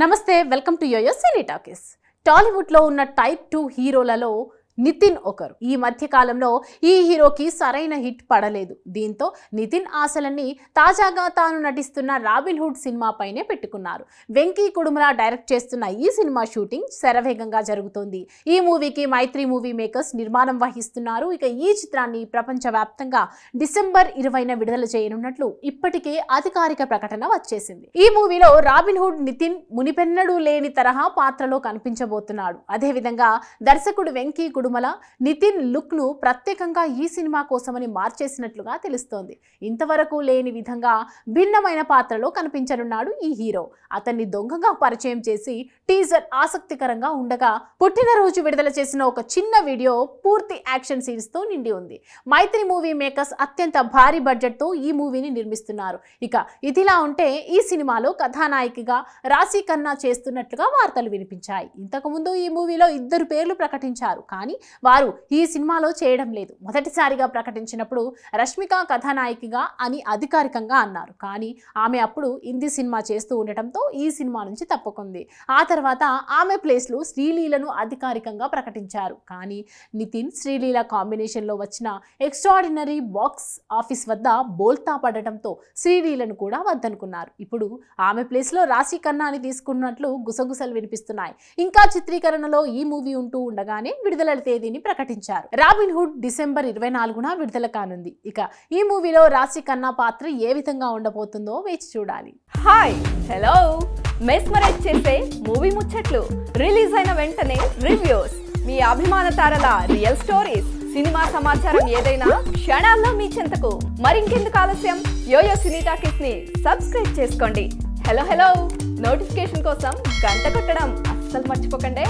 నమస్తే welcome to YoYo Cine Talkies. Tollywood లో ఉన్న టైప్ 2 హీరోలలో నితిన్ ఒకరు. ఈ మధ్య కాలంలో ఈ హీరోకి సరైన హిట్ పడలేదు. దీంతో నితిన్ ఆశలన్నీ తాజాగా తాను నటిస్తున్న రాబిన్ హుడ్ సినిమాపైనే పెట్టుకున్నారు. వెంకీ కుడుముల డైరెక్ట్ చేస్తున్న ఈ సినిమా షూటింగ్ శరవేగంగా జరుగుతోంది. ఈ మూవీకి మైత్రి మూవీ మేకర్స్ నిర్మాణం వహిస్తున్నారు. ఇక ఈ చిత్రాన్ని ప్రపంచవ్యాప్తంగా డిసెంబర్ 20న విడుదల చేయనున్నట్లు ఇప్పటికే అధికారిక ప్రకటన వచ్చేసింది. ఈ మూవీలో రాబిన్ హుడ్ నితిన్ మునిపెన్నడూ లేని తరహా పాత్రలో కనిపించబోతున్నాడు. అదేవిధంగా దర్శకుడు వెంకీ కుడుమల నితిన్ లుక్ ను ప్రత్యేకంగా ఈ సినిమా కోసమని మార్చేసినట్లుగా తెలుస్తోంది. ఇంతవరకు లేని విధంగా భిన్నమైన పాత్రలో కనిపించనున్నాడు ఈ హీరో. అతన్ని దొంగగా పరిచయం చేసి టీజర్ ఆసక్తికరంగా ఉండగా, పుట్టినరోజు విడుదల చేసిన ఒక చిన్న వీడియో పూర్తి యాక్షన్ సీన్స్ తో నిండి ఉంది. మైత్రి మూవీ మేకర్స్ అత్యంత భారీ బడ్జెట్ తో ఈ మూవీని నిర్మిస్తున్నారు. ఇక ఇదిలా ఉంటే ఈ సినిమాలో కథానాయికగా రాశి ఖన్నా చేస్తున్నట్లుగా వార్తలు వినిపించాయి. ఇంతకుముందు ఈ మూవీలో 2 పేర్లు ప్రకటించారు, కానీ వారు ఈ సినిమాలో చేయడం లేదు. మొదటిసారిగా ప్రకటించినప్పుడు రష్మిక కథానాయికగా అని అధికారికంగా అన్నారు, కానీ ఆమె అప్పుడు హిందీ సినిమా చేస్తూ ఉండటంతో ఈ సినిమా నుంచి తప్పుకుంది. ఆ తర్వాత ఆమె ప్లేస్లో శ్రీలీలను అధికారికంగా ప్రకటించారు. కానీ నితిన్ శ్రీలీల కాంబినేషన్లో వచ్చిన ఎక్స్ట్రాడినరీ బాక్స్ ఆఫీస్ వద్ద బోల్తా పడటంతో శ్రీలీలను కూడా వద్దనుకున్నారు. ఇప్పుడు ఆమె ప్లేస్లో రాశి ఖన్నాని తీసుకున్నట్లు గుసగుసలు వినిపిస్తున్నాయి. ఇంకా చిత్రీకరణలో ఈ మూవీ ఉంటూ ఉండగానే విడుదల తేదీని ప్రకటించారు. రాబిన్ హుడ్ డిసెంబర్ 24న విడుదల కానుంది. ఇక ఈ మూవీలో రాశి ఖన్నా పాత్ర ఏ విధంగా ఉండబోతుందో వేచి చూడాలి. హాయ్ హలో, మెస్మరైజ్ చేసే మూవీ ముచ్చట్లు, రిలీజ్ అయిన వెంటనే రివ్యూస్, మీ అభిమాన తారల రియల్ స్టోరీస్, సినిమా సమాచారం ఏదైనా క్షణాల్లో మీ చెంతకు. మరింకెందుకు ఆలస్యం, యోయో సినీ టాకీస్ ని సబ్స్క్రైబ్ చేసుకోండి. హలో నోటిఫికేషన్ కోసం గంట కొట్టడం అస్సలు మర్చిపోకండి.